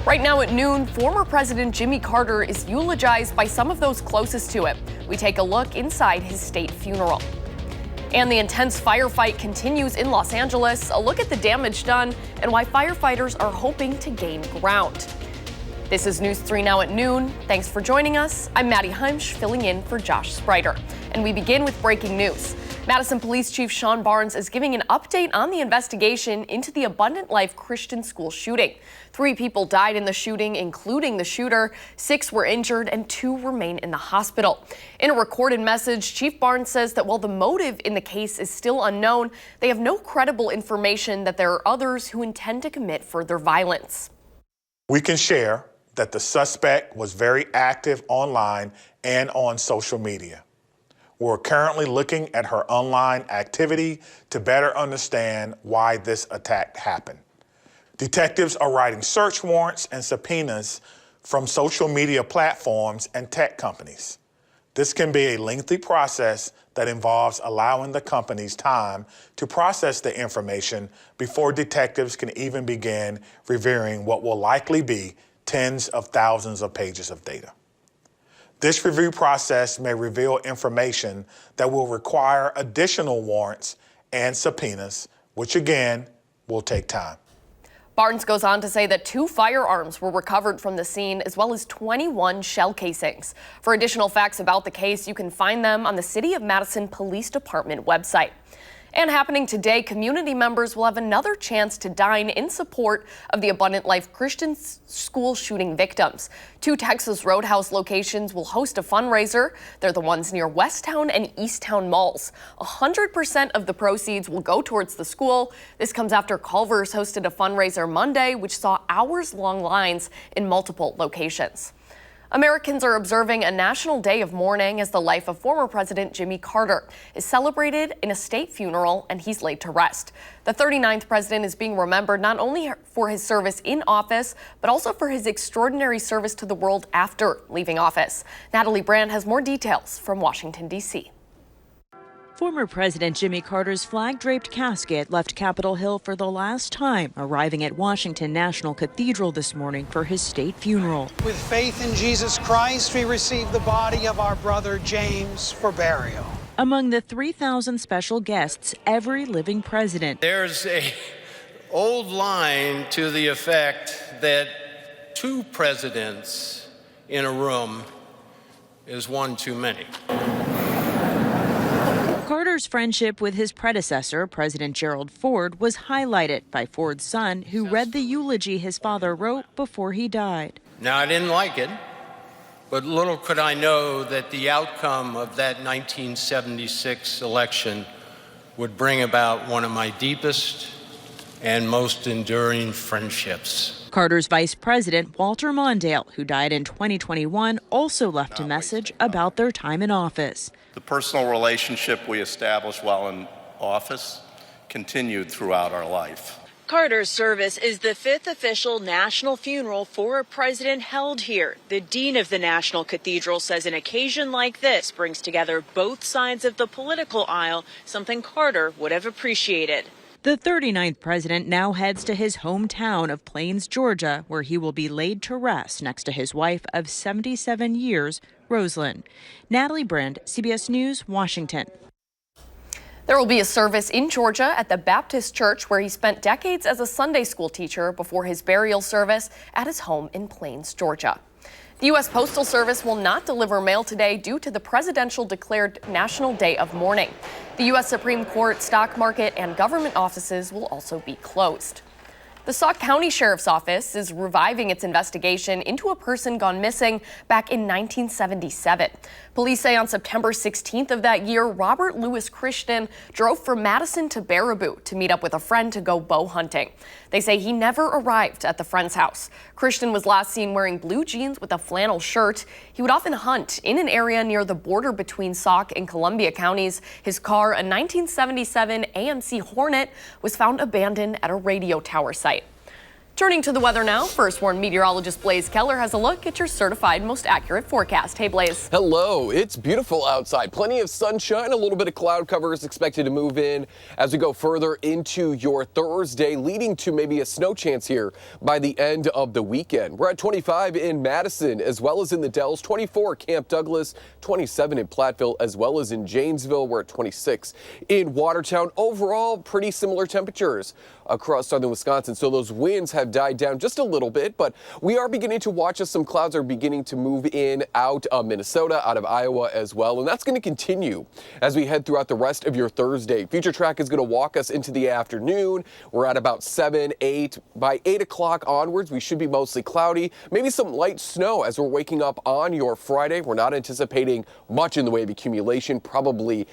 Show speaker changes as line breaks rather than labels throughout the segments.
Right now at noon, former President Jimmy Carter is eulogized by some of those closest to him. We take a look inside his state funeral. And the intense firefight continues in Los Angeles. A look at the damage done and why firefighters are hoping to gain ground. This is News 3 Now at noon. Thanks for joining us. I'm Maddie Heimsch, filling in for Josh Spreiter. And we begin with breaking news. Madison Police Chief Sean Barnes is giving an update on the investigation into the Abundant Life Christian School shooting. 3 people died in the shooting, including the shooter. 6 were injured and 2 remain in the hospital. In a recorded message, Chief Barnes says that while the motive in the case is still unknown, they have no credible information that there are others who intend to commit further violence.
We can share that the suspect was very active online and on social media. We're currently looking at her online activity to better understand why this attack happened. Detectives are writing search warrants and subpoenas from social media platforms and tech companies. This can be a lengthy process that involves allowing the companies time to process the information before detectives can even begin reviewing what will likely be tens of thousands of pages of data. This review process may reveal information that will require additional warrants and subpoenas, which again will take time.
Barnes goes on to say that 2 firearms were recovered from the scene, as well as 21 shell casings. For additional facts about the case, you can find them on the City of Madison Police Department website. And happening today, community members will have another chance to dine in support of the Abundant Life Christian School shooting victims. 2 Texas Roadhouse locations will host a fundraiser. They're the ones near Westtown and Easttown malls. 100% of the proceeds will go towards the school. This comes after Culver's hosted a fundraiser Monday, which saw hours-long lines in multiple locations. Americans are observing a national day of mourning as the life of former President Jimmy Carter is celebrated in a state funeral and he's laid to rest. The 39th president is being remembered not only for his service in office, but also for his extraordinary service to the world after leaving office. Natalie Brand has more details from Washington, D.C.
Former President Jimmy Carter's flag-draped casket left Capitol Hill for the last time, arriving at Washington National Cathedral this morning for his state funeral.
With faith in Jesus Christ, we receive the body of our brother James for burial.
Among the 3,000 special guests, every living president.
There's an old line to the effect that 2 presidents in a room is one too many.
Carter's friendship with his predecessor, President Gerald Ford, was highlighted by Ford's son, who read the eulogy his father wrote before he died.
Now, I didn't like it, but little could I know that the outcome of that 1976 election would bring about one of my deepest and most enduring friendships.
Carter's vice president, Walter Mondale, who died in 2021, also left a message about their time in office.
The personal relationship we established while in office continued throughout our life.
Carter's service is the 5th official national funeral for a president held here. The dean of the National Cathedral says an occasion like this brings together both sides of the political aisle, something Carter would have appreciated. The 39th president now heads to his hometown of Plains, Georgia, where he will be laid to rest next to his wife of 77 years, Rosalind. Natalie Brand, CBS News, Washington.
There will be a service in Georgia at the Baptist Church where he spent decades as a Sunday school teacher before his burial service at his home in Plains, Georgia. The U.S. Postal Service will not deliver mail today due to the presidential declared National Day of Mourning. The U.S. Supreme Court, stock market, and government offices will also be closed. The Sauk County Sheriff's Office is reviving its investigation into a person gone missing back in 1977. Police say on September 16th of that year, Robert Louis Christian drove from Madison to Baraboo to meet up with a friend to go bow hunting. They say he never arrived at the friend's house. Christian was last seen wearing blue jeans with a flannel shirt. He would often hunt in an area near the border between Sauk and Columbia counties. His car, a 1977 AMC Hornet, was found abandoned at a radio tower site. Turning to the weather now, First Warn meteorologist Blaze Keller has a look at your certified most accurate forecast. Hey, Blaze.
Hello, it's beautiful outside. Plenty of sunshine, a little bit of cloud cover is expected to move in as we go further into your Thursday, leading to maybe a snow chance here by the end of the weekend. We're at 25 in Madison as well as in the Dells, 24 Camp Douglas, 27 in Platteville as well as in Janesville. We're at 26 in Watertown. Overall, pretty similar temperatures across southern Wisconsin. So those winds have died down just a little bit, but we are beginning to watch as some clouds are beginning to move in out of Minnesota, out of Iowa as well. And that's going to continue as we head throughout the rest of your Thursday. Future track is going to walk us into the afternoon. We're at about 7, 8. By 8 o'clock onwards, we should be mostly cloudy. Maybe some light snow as we're waking up on your Friday. We're not anticipating much in the way of accumulation, probably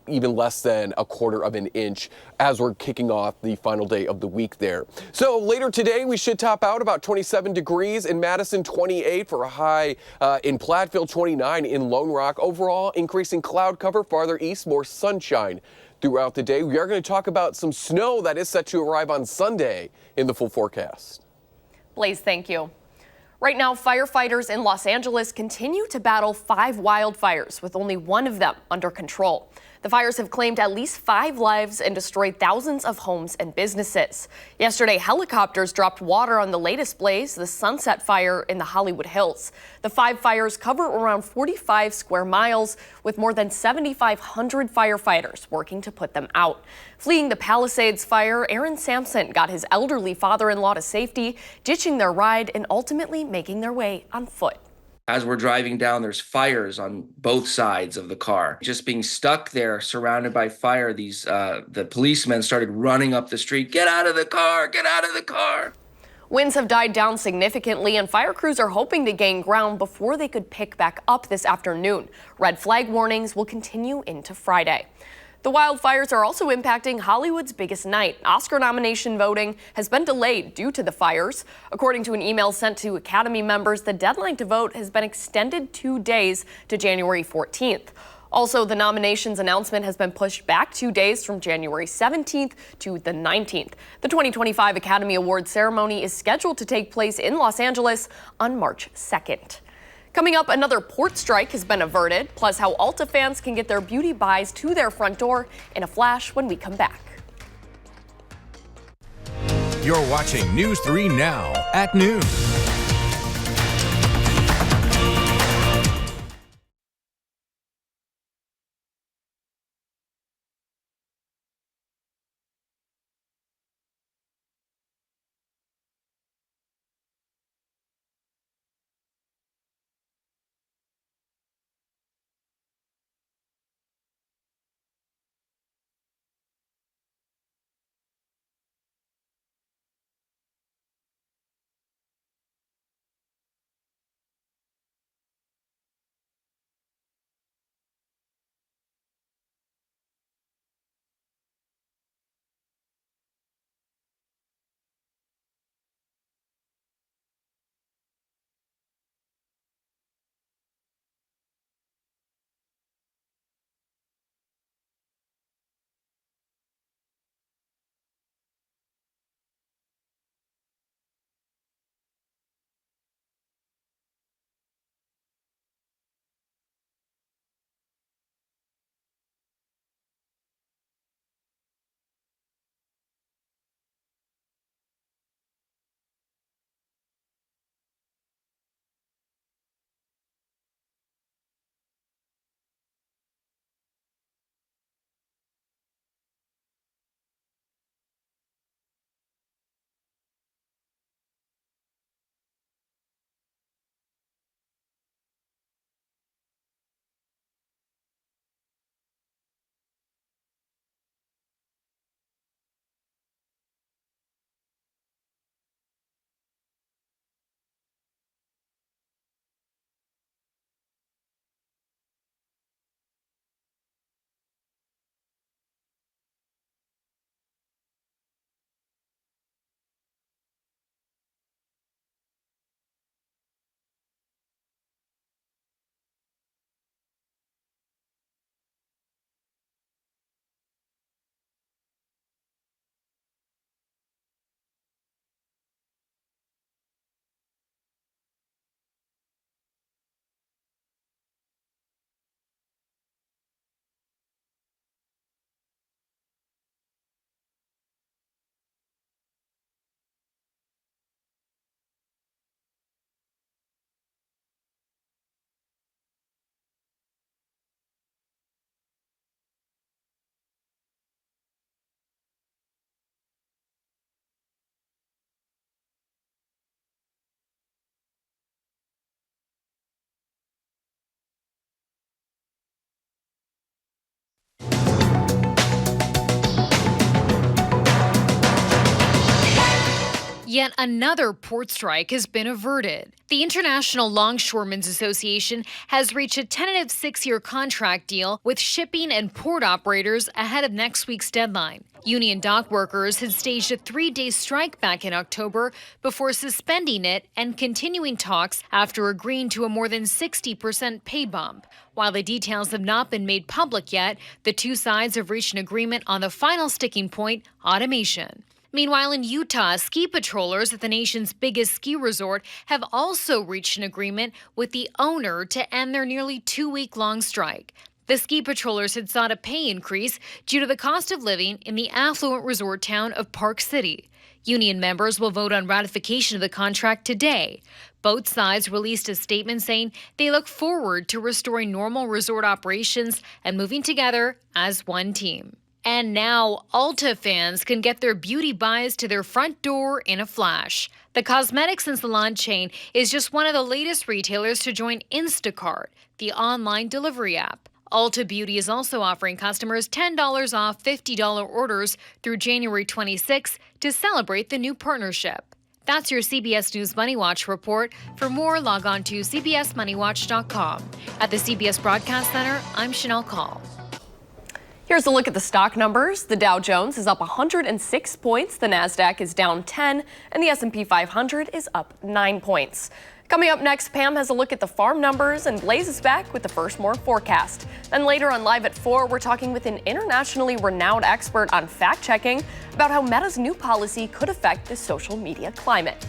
even less than a quarter of an inch as we're kicking off the final day of the week there. So later today, we should top out about 27 degrees in Madison, 28 for a high in Platteville, 29 in Lone Rock. Overall, increasing cloud cover farther east, more sunshine throughout the day. We are going to talk about some snow that is set to arrive on Sunday in the full forecast.
Blaze, thank you. Right now, firefighters in Los Angeles continue to battle 5 wildfires with only one of them under control. The fires have claimed at least 5 lives and destroyed thousands of homes and businesses. Yesterday, helicopters dropped water on the latest blaze, the Sunset Fire in the Hollywood Hills. The 5 fires cover around 45 square miles, with more than 7,500 firefighters working to put them out. Fleeing the Palisades fire, Aaron Sampson got his elderly father-in-law to safety, ditching their ride and ultimately making their way on foot.
As we're driving down, there's fires on both sides of the car. Just being stuck there, surrounded by fire, the policemen started running up the street. Get out of the car! Get out of the car!
Winds have died down significantly, and fire crews are hoping to gain ground before they could pick back up this afternoon. Red flag warnings will continue into Friday. The wildfires are also impacting Hollywood's biggest night. Oscar nomination voting has been delayed due to the fires. According to an email sent to Academy members, the deadline to vote has been extended 2 days to January 14th. Also, the nominations announcement has been pushed back 2 days from January 17th to the 19th. The 2025 Academy Awards ceremony is scheduled to take place in Los Angeles on March 2nd. Coming up, another port strike has been averted, plus how Ulta fans can get their beauty buys to their front door in a flash when we come back.
You're watching News 3 Now at noon.
Yet another port strike has been averted. The International Longshoremen's Association has reached a tentative 6-year contract deal with shipping and port operators ahead of next week's deadline. Union dock workers had staged a 3-day strike back in October before suspending it and continuing talks after agreeing to a more than 60% pay bump. While the details have not been made public yet, the two sides have reached an agreement on the final sticking point, automation. Meanwhile, in Utah, ski patrollers at the nation's biggest ski resort have also reached an agreement with the owner to end their nearly 2-week-long strike. The ski patrollers had sought a pay increase due to the cost of living in the affluent resort town of Park City. Union members will vote on ratification of the contract today. Both sides released a statement saying they look forward to restoring normal resort operations and moving together as one team. And now, Ulta fans can get their beauty buys to their front door in a flash. The cosmetics and salon chain is just one of the latest retailers to join Instacart, the online delivery app. Ulta Beauty is also offering customers $10 off $50 orders through January 26 to celebrate the new partnership. That's your CBS News Money Watch report. For more, log on to cbsmoneywatch.com. At the CBS Broadcast Center, I'm Chanel Call.
Here's a look at the stock numbers. The Dow Jones is up 106 points, the Nasdaq is down 10, and the S&P 500 is up 9 points. Coming up next, Pam has a look at the farm numbers, and Blaze is back with the First More forecast. Then later on Live at 4, we're talking with an internationally renowned expert on fact-checking about how Meta's new policy could affect the social media climate.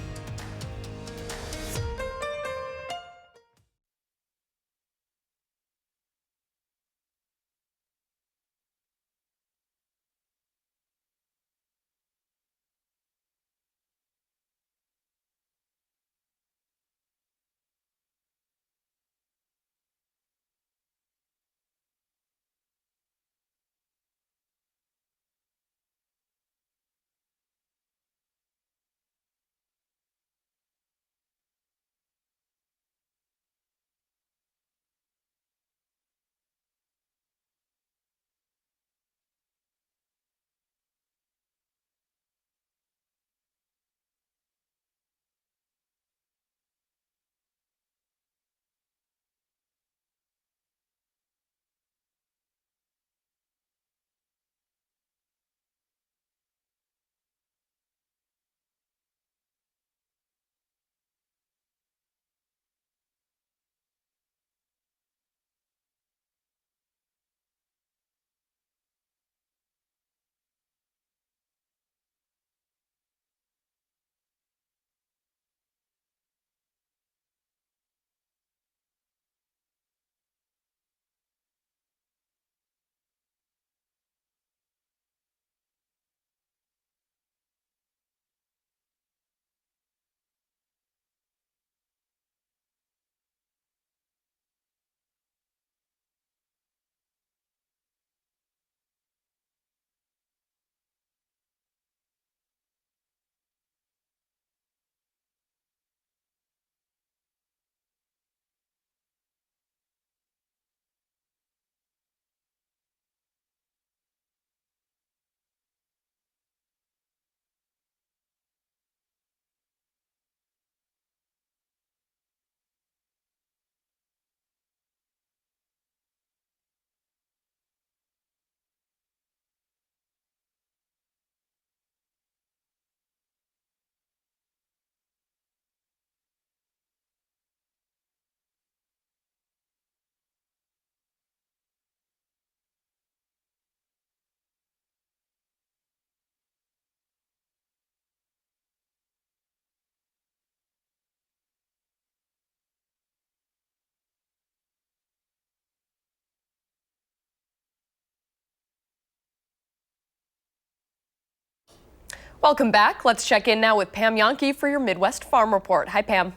Welcome back. Let's check in now with Pam Jahnke for your Midwest Farm Report. Hi, Pam.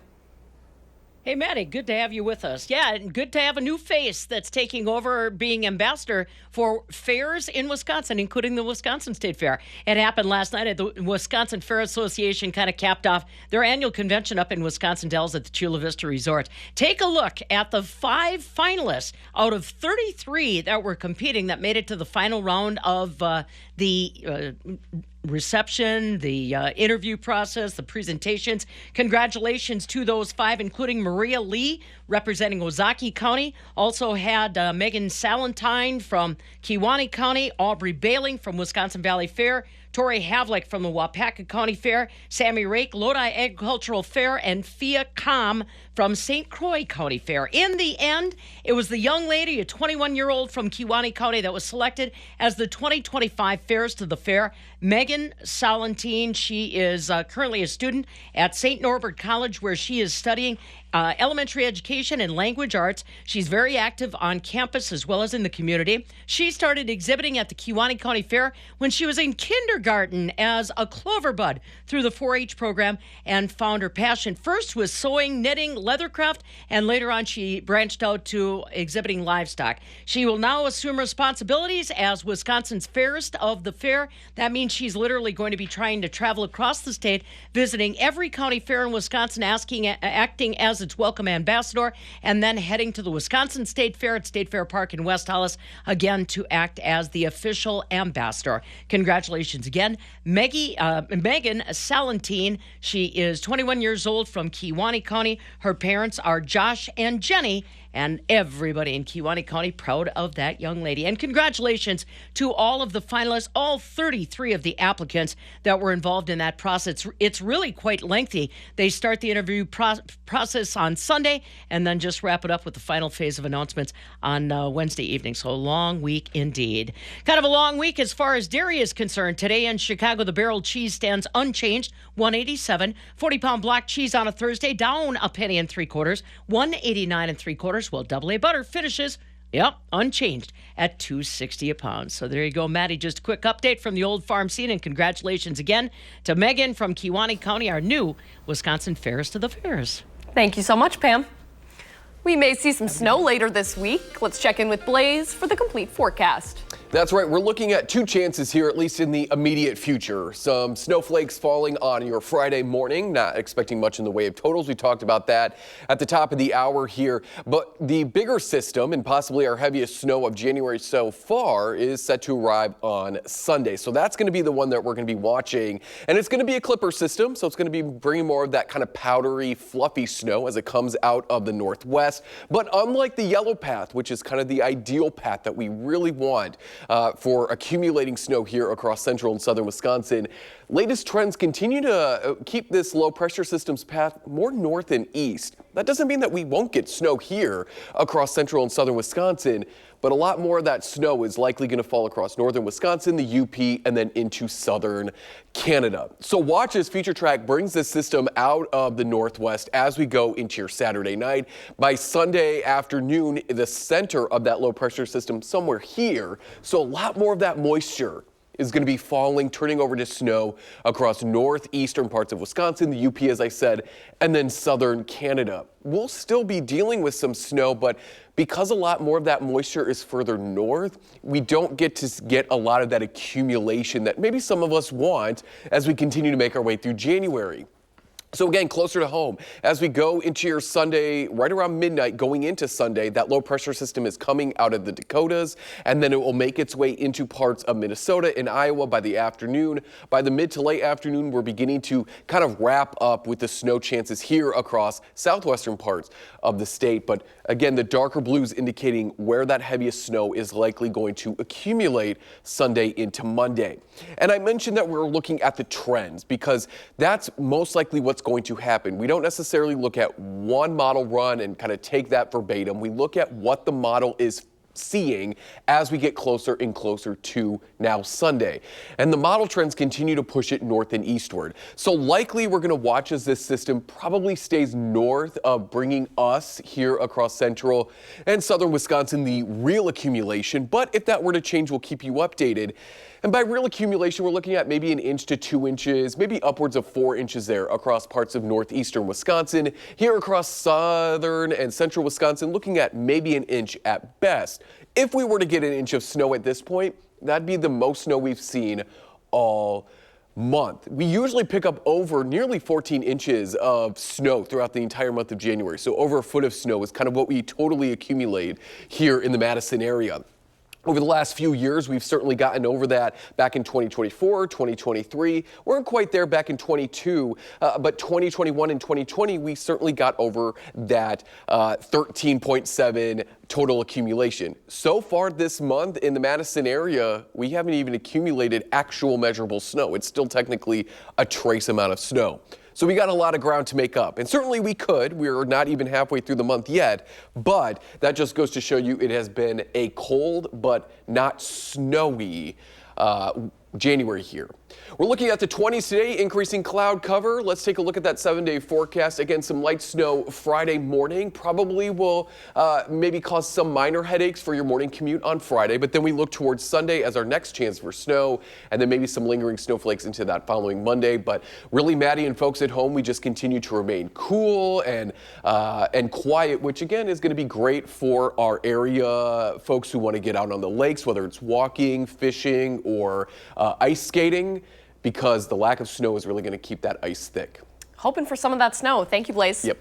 Hey, Maddie, good to have you with us. Yeah, and good to have a new face that's taking over being ambassador for fairs in Wisconsin, including the Wisconsin State Fair. It happened last night at the Wisconsin Fair Association, kind of capped off their annual convention up in Wisconsin Dells at the Chula Vista Resort. Take a look at the 5 finalists out of 33 that were competing that made it to the final round of the reception, the interview process, the presentations. Congratulations to those 5, including Maria Lee, representing Ozaukee County. Also had Megan Salentine from Kewaunee County, Aubrey Bailing from Wisconsin Valley Fair, Tori Havlick from the Wapaka County Fair, Sammy Rake, Lodi Agricultural Fair, and Fia Com from St. Croix County Fair. In the end, it was the young lady, a 21-year-old from Kewaunee County, that was selected as the 2025 Fairest of the Fair. Megan Salentine, she is currently a student at St. Norbert College, where she is studying elementary education and language arts. She's very active on campus as well as in the community. She started exhibiting at the Kewaunee County Fair when she was in kindergarten as a clover bud through the 4-H program, and found her passion first was sewing, knitting, leathercraft, and later on she branched out to exhibiting livestock. She will now assume responsibilities as Wisconsin's Fairest of the Fair. That means she's literally going to be trying to travel across the state, visiting every county fair in Wisconsin, acting as its welcome ambassador, and then heading to the Wisconsin State Fair at State Fair Park in West Hollis, again to act as the official ambassador. Congratulations again, Megan Salentine. She is 21 years old from Kewaunee County. Her parents are Josh and Jenny, and everybody in Kewaunee County proud of that young lady. And congratulations to all of the finalists, all 33 of the applicants that were involved in that process. It's really quite lengthy. They start the interview process on Sunday and then just wrap it up with the final phase of announcements on Wednesday evening. So a long week indeed. Kind of a long week as far as dairy is concerned. Today in Chicago, the barrel cheese stands unchanged, $1.87. 40-pound block cheese on a Thursday, down a penny and 3/4, $1.89 3/4. Well, double A butter finishes, unchanged at $2.60 a pound. So there you go, Maddie. Just a quick update from the old farm scene, and congratulations again to Megan from Kewaunee County, our new Wisconsin Fairest of the Fairs.
Thank you so much, Pam. We may see some snow later this week. Let's check in with Blaze for the complete forecast.
That's right. We're looking at 2 chances here, at least in the immediate future. Some snowflakes falling on your Friday morning. Not expecting much in the way of totals. We talked about that at the top of the hour here. But the bigger system, and possibly our heaviest snow of January so far, is set to arrive on Sunday. So that's going to be the one that we're going to be watching. And it's going to be a clipper system. So it's going to be bringing more of that kind of powdery, fluffy snow as it comes out of the northwest. But unlike the yellow path, which is kind of the ideal path that we really want, for accumulating snow here across central and southern Wisconsin, latest trends continue to keep this low pressure system's path more north and east. That doesn't mean that we won't get snow here across central and southern Wisconsin, but a lot more of that snow is likely going to fall across northern Wisconsin, the UP, and then into southern Canada. So watch as Future Track brings this system out of the northwest as we go into your Saturday night. By Sunday afternoon, the center of that low pressure system somewhere here. So a lot more of that moisture is going to be falling, turning over to snow across northeastern parts of Wisconsin, the UP, as I said, and then southern Canada. We'll still be dealing with some snow, but because a lot more of that moisture is further north, we don't get to get a lot of that accumulation that maybe some of us want as we continue to make our way through January. So again, closer to home, as we go into your Sunday, right around midnight, going into Sunday, that low pressure system is coming out of the Dakotas, and then it will make its way into parts of Minnesota and Iowa by the afternoon. By the mid to late afternoon, we're beginning to kind of wrap up with the snow chances here across southwestern parts of the state. But again, the darker blues indicating where that heaviest snow is likely going to accumulate Sunday into Monday. And I mentioned that we're looking at the trends because that's most likely what's going to happen. We don't necessarily look at one model run and kind of take that verbatim. We look at what the model is seeing as we get closer and closer to now Sunday. And the model trends continue to push it north and eastward. So likely we're going to watch as this system probably stays north of bringing us here across central and southern Wisconsin the real accumulation. But if that were to change, we'll keep you updated. And by real accumulation, we're looking at maybe 1 inch to 2 inches, maybe upwards of 4 inches there across parts of northeastern Wisconsin. Here across southern and central Wisconsin, looking at maybe 1 inch at best. If we were to get 1 inch of snow at this point, that'd be the most snow we've seen all month. We usually pick up over nearly 14 inches of snow throughout the entire month of January. So over 1 foot of snow is kind of what we totally accumulate here in the Madison area. Over the last few years, we've certainly gotten over that back in 2024, 2023. Weren't quite there back in 22, but 2021 and 2020, we certainly got over that 13.7 total accumulation. So far this month in the Madison area, we haven't even accumulated actual measurable snow. It's still technically a trace amount of snow. So we got a lot of ground to make up, and certainly we could. We're not even halfway through the month yet, but that just goes to show you it has been a cold but not snowy January here. We're looking at the 20s today, increasing cloud cover. Let's take a look at that 7-day forecast. Again, some light snow Friday morning. Probably will maybe cause some minor headaches for your morning commute on Friday, but then we look towards Sunday as our next chance for snow, and then maybe some lingering snowflakes into that following Monday. But really, Maddie and folks at home, we just continue to remain cool and quiet, which again is going to be great for our area folks who want to get out on the lakes, whether it's walking, fishing, or ice skating, because the lack of snow is really going to keep that ice thick.
Hoping for some of that snow. Thank you, Blaze.
Yep.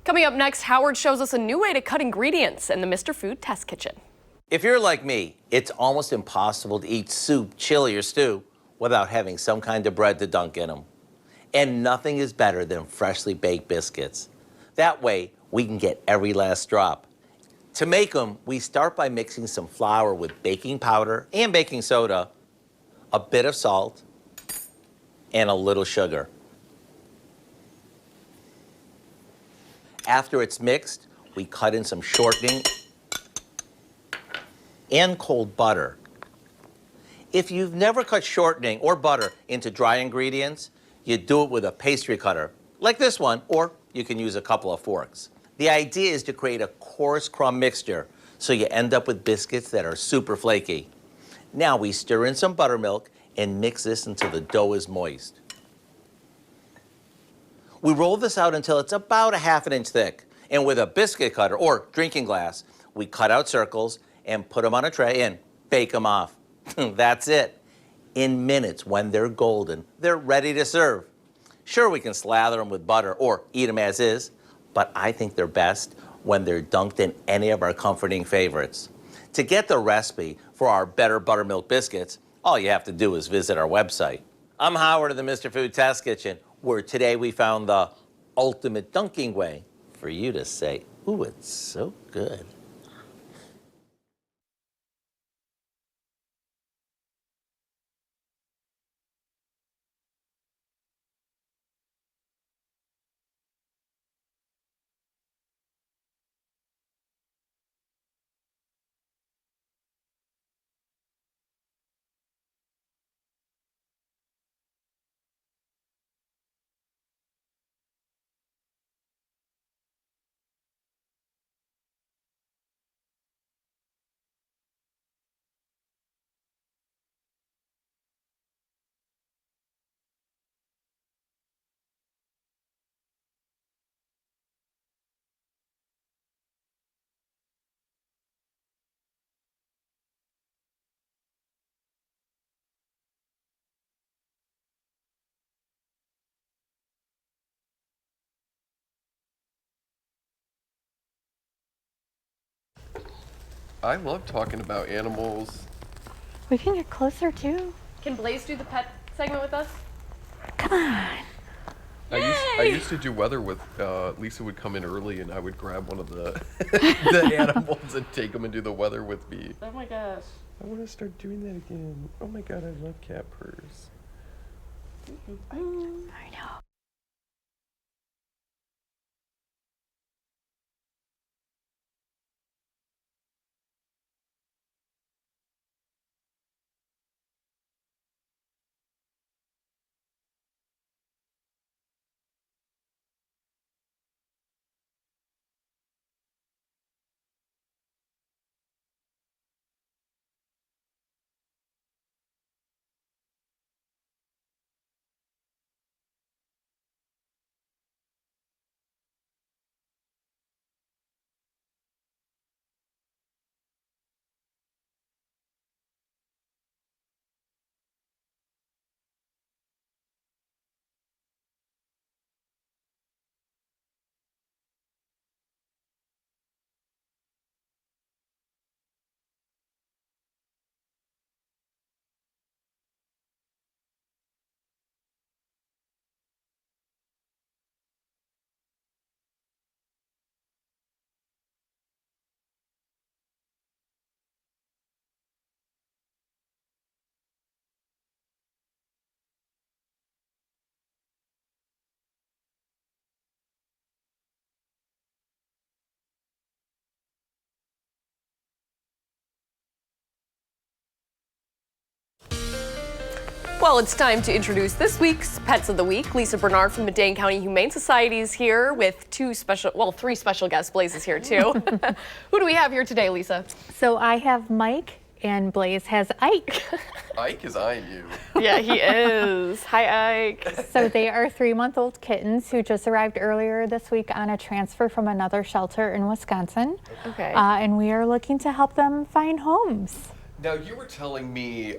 Coming up next, Howard shows us a new way to cut ingredients in the Mr. Food Test Kitchen.
If you're like me, it's almost impossible to eat soup, chili, or stew without having some kind of bread to dunk in them. And nothing is better than freshly baked biscuits. That way, we can get every last drop. To make them, we start by mixing some flour with baking powder and baking soda, a bit of salt, and a little sugar. After it's mixed, we cut in some shortening and cold butter. If you've never cut shortening or butter into dry ingredients, you do it with a pastry cutter, like this one, or you can use a couple of forks. The idea is to create a coarse crumb mixture, so you end up with biscuits that are super flaky. Now we stir in some buttermilk and mix this until the dough is moist. We roll this out until it's about a ½ inch thick, and with a biscuit cutter or drinking glass, we cut out circles and put them on a tray and bake them off. That's it. In minutes, when they're golden, they're ready to serve. Sure, we can slather them with butter or eat them as is, but I think they're best when they're dunked in any of our comforting favorites. To get the recipe for our better buttermilk biscuits, all you have to do is visit our website. I'm Howard of the Mr. Food Test Kitchen, where today we found the ultimate dunking way for you to say, ooh, it's so good.
I love talking about animals.
We can get closer too.
Can Blaze do the pet segment with us?
Come on.
I used to do weather with, Lisa would come in early and I would grab one of the, the animals and take them and do the weather with me.
Oh my gosh.
I want to start doing that again. Oh my God, I love cat purrs.
I know.
Well, it's time to introduce this week's Pets of the Week. Lisa Bernard from Midday County Humane Society is here with three special guests. Blaze is here too. Who do we have here today, Lisa?
So I have Mike, and Blaze has Ike.
Ike is eyeing you.
Yeah, he is. Hi, Ike.
So they are 3-month-old kittens who just arrived earlier this week on a transfer from another shelter in Wisconsin.
Okay.
And we are looking to help them find homes.
Now, you were telling me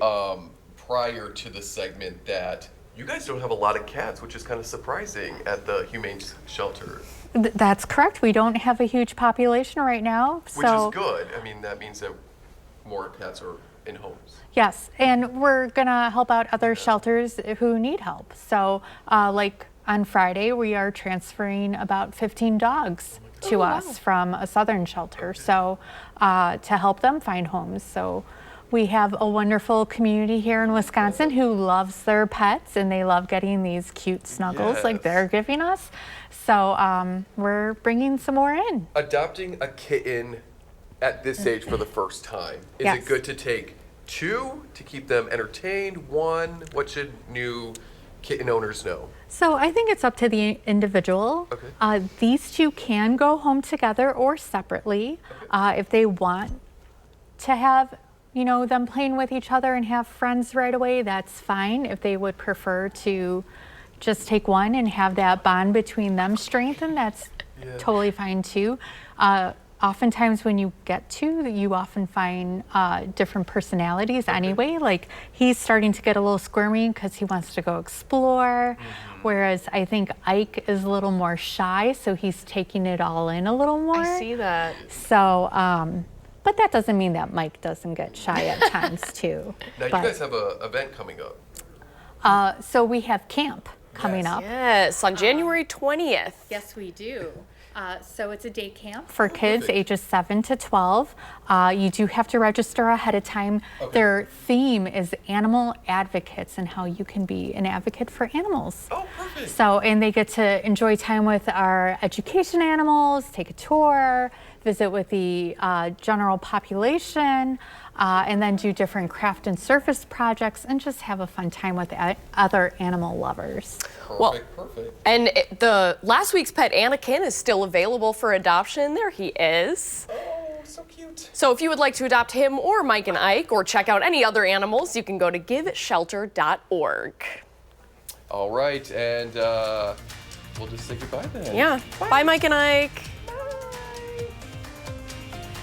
prior to the segment that you guys don't have a lot of cats, which is kind of surprising at the humane shelter.
That's correct. We don't have a huge population right now.
Which is good. I mean, that means that more cats are in homes.
Yes, and we're gonna help out other shelters who need help. So like on Friday, we are transferring about 15 dogs to us from a southern shelter. So to help them find homes. So we have a wonderful community here in Wisconsin who loves their pets, and they love getting these cute snuggles like they're giving us. So we're bringing some more in.
Adopting a kitten at this age for the first time, is it good to take 2 to keep them entertained? 1? What should new kitten owners know?
So I think it's up to the individual. Okay. These 2 can go home together or separately. If they want to have, them playing with each other and have friends right away, that's fine. If they would prefer to just take one and have that bond between them strengthened, that's totally fine too. Oftentimes when you get 2, you often find different personalities anyway. Like he's starting to get a little squirmy because he wants to go explore, whereas I think Ike is a little more shy, so he's taking it all in a little more.
I see that.
So, but that doesn't mean that Mike doesn't get shy at times too.
Now you guys have an event coming up.
So we have camp coming up.
Yes, on January 20th.
Yes, we do. So it's a day camp for kids ages 7 to 12. You do have to register ahead of time. Their theme is animal advocates and how you can be an advocate for animals.
Oh, perfect.
So, and they get to enjoy time with our education animals, take a tour, visit with the general population, and then do different craft and service projects and just have a fun time with other animal lovers.
Perfect.
And the last week's pet, Anakin, is still available for adoption. There he is.
Oh, so cute.
So if you would like to adopt him or Mike and Ike or check out any other animals, you can go to giveshelter.org.
All right, and we'll just say goodbye then.
Yeah. Bye, Mike and Ike.